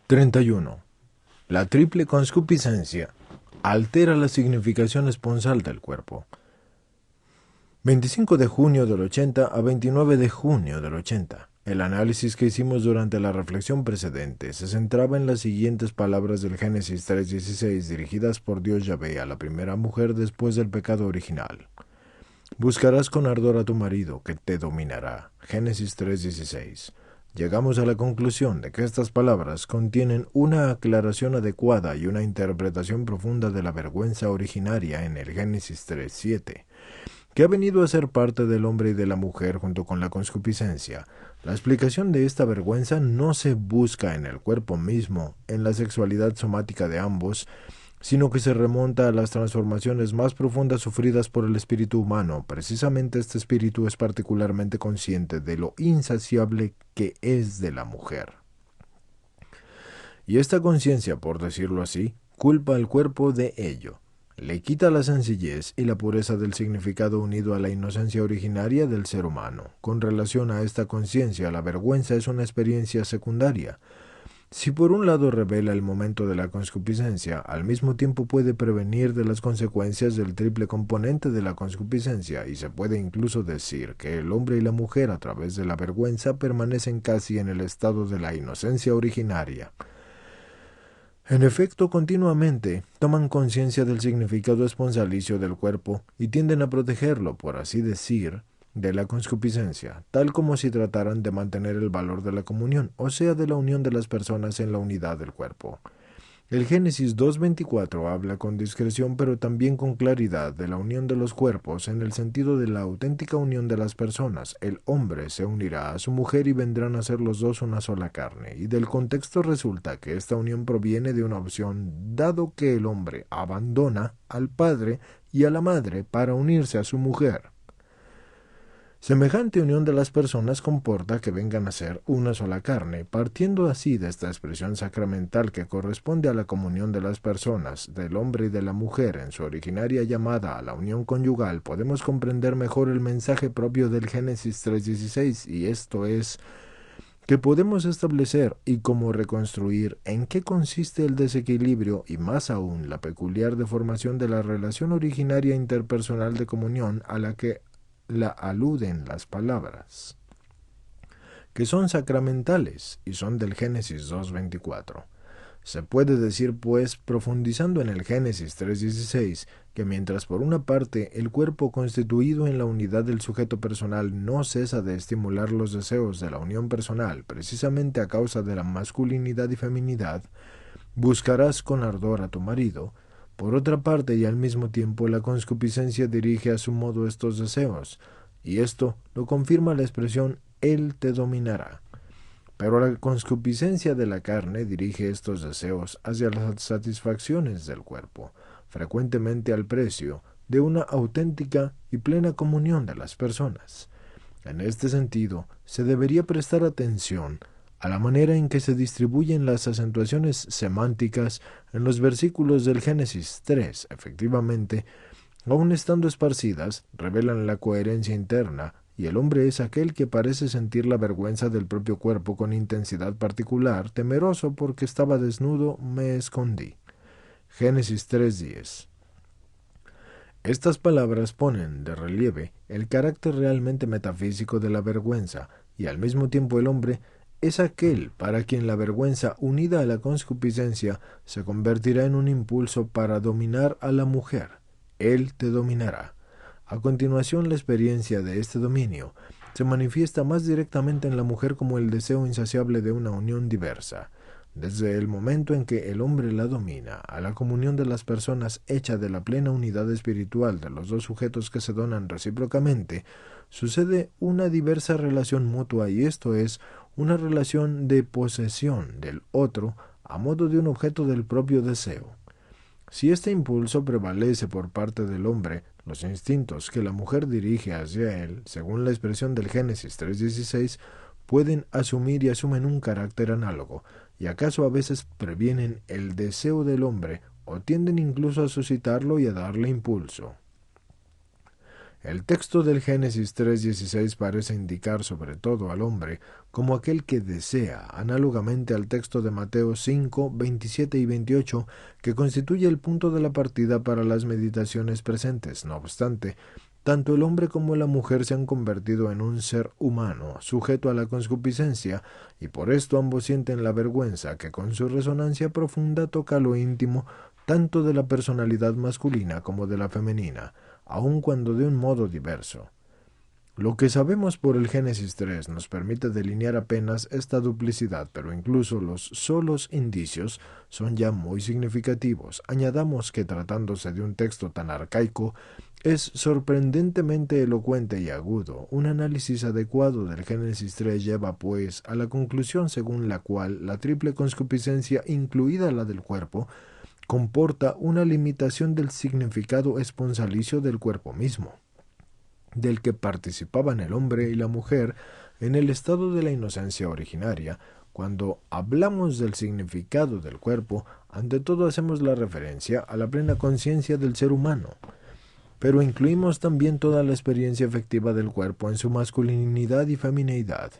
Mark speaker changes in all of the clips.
Speaker 1: 31. La triple concupiscencia altera la significación esponsal del cuerpo. 25 de junio del 80 a 29 de junio del 80. El análisis que hicimos durante la reflexión precedente se centraba en las siguientes palabras del Génesis 3:16 dirigidas por Dios Yahvé a la primera mujer después del pecado original. Buscarás con ardor a tu marido, que te dominará. Génesis 3:16. Llegamos a la conclusión de que estas palabras contienen una aclaración adecuada y una interpretación profunda de la vergüenza originaria en el Génesis 3:7, que ha venido a ser parte del hombre y de la mujer junto con la concupiscencia. La explicación de esta vergüenza no se busca en el cuerpo mismo, en la sexualidad somática de ambos, sino que se remonta a las transformaciones más profundas sufridas por el espíritu humano. Precisamente este espíritu es particularmente consciente de lo insaciable que es de la mujer. Y esta conciencia, por decirlo así, culpa al cuerpo de ello. Le quita la sencillez y la pureza del significado unido a la inocencia originaria del ser humano. Con relación a esta conciencia, la vergüenza es una experiencia secundaria. Si por un lado revela el momento de la concupiscencia, al mismo tiempo puede prevenir de las consecuencias del triple componente de la concupiscencia, y se puede incluso decir que el hombre y la mujer a través de la vergüenza permanecen casi en el estado de la inocencia originaria. En efecto, continuamente toman conciencia del significado esponsalicio del cuerpo y tienden a protegerlo, por así decir, de la concupiscencia, tal como si trataran de mantener el valor de la comunión, o sea, de la unión de las personas en la unidad del cuerpo. El Génesis 2:24 habla con discreción pero también con claridad de la unión de los cuerpos en el sentido de la auténtica unión de las personas. El hombre se unirá a su mujer y vendrán a ser los dos una sola carne, y del contexto resulta que esta unión proviene de una opción, dado que el hombre abandona al padre y a la madre para unirse a su mujer. Semejante unión de las personas comporta que vengan a ser una sola carne, partiendo así de esta expresión sacramental que corresponde a la comunión de las personas, del hombre y de la mujer en su originaria llamada a la unión conyugal. Podemos comprender mejor el mensaje propio del Génesis 3:16, y esto es que podemos establecer y cómo reconstruir en qué consiste el desequilibrio y más aún la peculiar deformación de la relación originaria interpersonal de comunión a la que la aluden las palabras, que son sacramentales y son del Génesis 2:24. Se puede decir, pues, profundizando en el Génesis 3:16, que mientras por una parte el cuerpo constituido en la unidad del sujeto personal no cesa de estimular los deseos de la unión personal, precisamente a causa de la masculinidad y feminidad, buscarás con ardor a tu marido. Por otra parte, y al mismo tiempo, la concupiscencia dirige a su modo estos deseos, y esto lo confirma la expresión «él te dominará». Pero la concupiscencia de la carne dirige estos deseos hacia las satisfacciones del cuerpo, frecuentemente al precio de una auténtica y plena comunión de las personas. En este sentido, se debería prestar atención a la manera en que se distribuyen las acentuaciones semánticas en los versículos del Génesis 3. Efectivamente, aun estando esparcidas, revelan la coherencia interna, y el hombre es aquel que parece sentir la vergüenza del propio cuerpo con intensidad particular. Temeroso porque estaba desnudo, me escondí. Génesis 3:10. Estas palabras ponen de relieve el carácter realmente metafísico de la vergüenza, y al mismo tiempo el hombre es aquel para quien la vergüenza, unida a la concupiscencia, se convertirá en un impulso para dominar a la mujer. Él te dominará. A continuación, la experiencia de este dominio se manifiesta más directamente en la mujer como el deseo insaciable de una unión diversa. Desde el momento en que el hombre la domina, a la comunión de las personas hecha de la plena unidad espiritual de los dos sujetos que se donan recíprocamente, sucede una diversa relación mutua, y esto es una relación de posesión del otro a modo de un objeto del propio deseo. Si este impulso prevalece por parte del hombre, los instintos que la mujer dirige hacia él, según la expresión del Génesis 3:16, pueden asumir y asumen un carácter análogo, y acaso a veces previenen el deseo del hombre o tienden incluso a suscitarlo y a darle impulso. El texto del Génesis 3:16 parece indicar sobre todo al hombre como aquel que desea, análogamente al texto de Mateo 5:27 y 28, que constituye el punto de la partida para las meditaciones presentes. No obstante, tanto el hombre como la mujer se han convertido en un ser humano, sujeto a la concupiscencia, y por esto ambos sienten la vergüenza que con su resonancia profunda toca lo íntimo tanto de la personalidad masculina como de la femenina, aun cuando de un modo diverso. Lo que sabemos por el Génesis 3 nos permite delinear apenas esta duplicidad, pero incluso los solos indicios son ya muy significativos. Añadamos que tratándose de un texto tan arcaico, es sorprendentemente elocuente y agudo. Un análisis adecuado del Génesis 3 lleva, pues, a la conclusión según la cual la triple concupiscencia, incluida la del cuerpo, comporta una limitación del significado esponsalicio del cuerpo mismo, del que participaban el hombre y la mujer en el estado de la inocencia originaria. Cuando hablamos del significado del cuerpo, ante todo hacemos la referencia a la plena conciencia del ser humano, pero incluimos también toda la experiencia efectiva del cuerpo en su masculinidad y femineidad,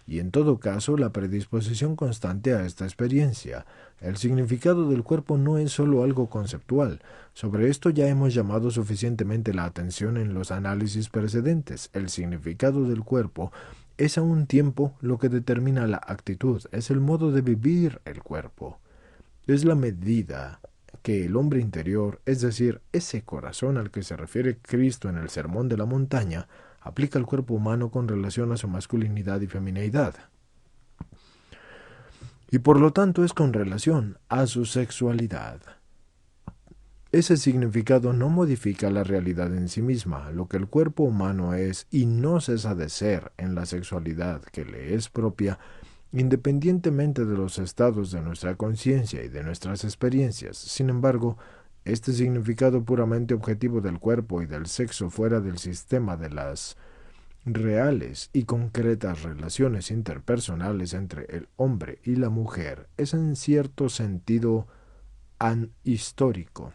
Speaker 1: y en todo caso la predisposición constante a esta experiencia. El significado del cuerpo no es sólo algo conceptual. Sobre esto ya hemos llamado suficientemente la atención en los análisis precedentes. El significado del cuerpo es a un tiempo lo que determina la actitud, es el modo de vivir el cuerpo. Es la medida que el hombre interior, es decir, ese corazón al que se refiere Cristo en el Sermón de la Montaña, aplica al cuerpo humano con relación a su masculinidad y femineidad. Y por lo tanto es con relación a su sexualidad. Ese significado no modifica la realidad en sí misma, lo que el cuerpo humano es y no cesa de ser en la sexualidad que le es propia, independientemente de los estados de nuestra conciencia y de nuestras experiencias. Sin embargo, este significado puramente objetivo del cuerpo y del sexo fuera del sistema de las reales y concretas relaciones interpersonales entre el hombre y la mujer es en cierto sentido anhistórico.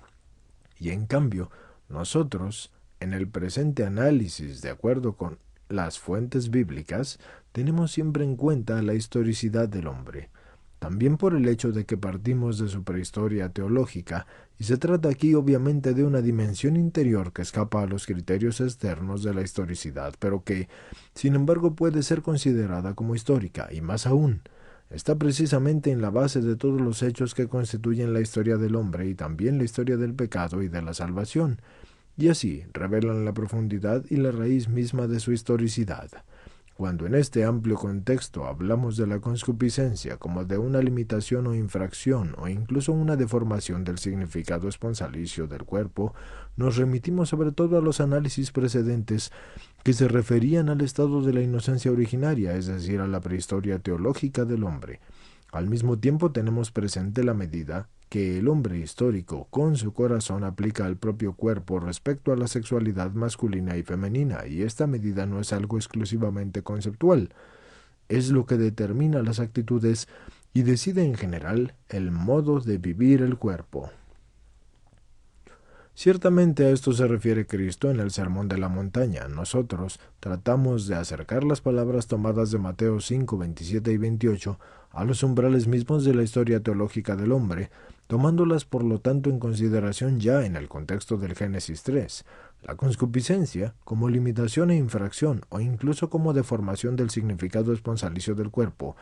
Speaker 1: Y en cambio, nosotros, en el presente análisis, de acuerdo con las fuentes bíblicas, tenemos siempre en cuenta la historicidad del hombre, también por el hecho de que partimos de su prehistoria teológica, y se trata aquí obviamente de una dimensión interior que escapa a los criterios externos de la historicidad, pero que, sin embargo, puede ser considerada como histórica, y más aún, está precisamente en la base de todos los hechos que constituyen la historia del hombre y también la historia del pecado y de la salvación, y así revelan la profundidad y la raíz misma de su historicidad. Cuando en este amplio contexto hablamos de la concupiscencia como de una limitación o infracción o incluso una deformación del significado esponsalicio del cuerpo, nos remitimos sobre todo a los análisis precedentes que se referían al estado de la inocencia originaria, es decir, a la prehistoria teológica del hombre. Al mismo tiempo tenemos presente la medida que el hombre histórico con su corazón aplica al propio cuerpo respecto a la sexualidad masculina y femenina, y esta medida no es algo exclusivamente conceptual, es lo que determina las actitudes y decide en general el modo de vivir el cuerpo. Ciertamente a esto se refiere Cristo en el Sermón de la Montaña. Nosotros tratamos de acercar las palabras tomadas de Mateo 5, 27 y 28 a los umbrales mismos de la historia teológica del hombre, tomándolas por lo tanto en consideración ya en el contexto del Génesis 3. La concupiscencia, como limitación e infracción, o incluso como deformación del significado esponsalicio del cuerpo,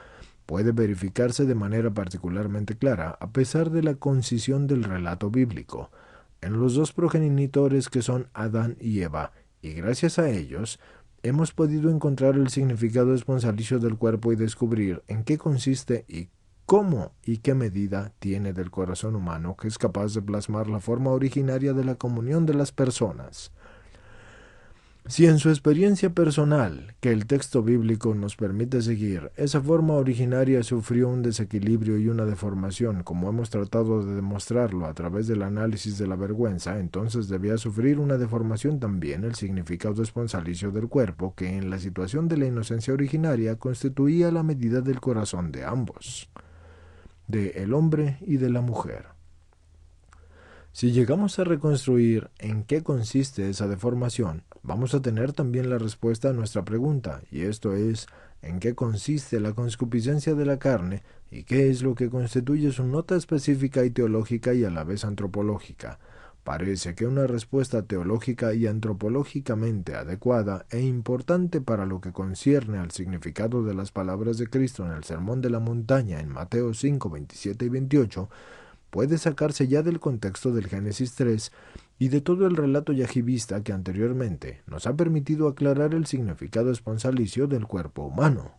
Speaker 1: puede verificarse de manera particularmente clara, a pesar de la concisión del relato bíblico, en los dos progenitores que son Adán y Eva, y gracias a ellos hemos podido encontrar el significado esponsalicio del cuerpo y descubrir en qué consiste y cómo y qué medida tiene del corazón humano que es capaz de plasmar la forma originaria de la comunión de las personas. Si en su experiencia personal, que el texto bíblico nos permite seguir, esa forma originaria sufrió un desequilibrio y una deformación, como hemos tratado de demostrarlo a través del análisis de la vergüenza, entonces debía sufrir una deformación también el significado esponsalicio del cuerpo, que en la situación de la inocencia originaria constituía la medida del corazón de ambos, de el hombre y de la mujer. Si llegamos a reconstruir en qué consiste esa deformación, vamos a tener también la respuesta a nuestra pregunta, y esto es, ¿en qué consiste la concupiscencia de la carne y qué es lo que constituye su nota específica y teológica y a la vez antropológica? Parece que una respuesta teológica y antropológicamente adecuada e importante para lo que concierne al significado de las palabras de Cristo en el Sermón de la Montaña en Mateo 5, 27 y 28 puede sacarse ya del contexto del Génesis 3 y de todo el relato yajibista que anteriormente nos ha permitido aclarar el significado esponsalicio del cuerpo humano.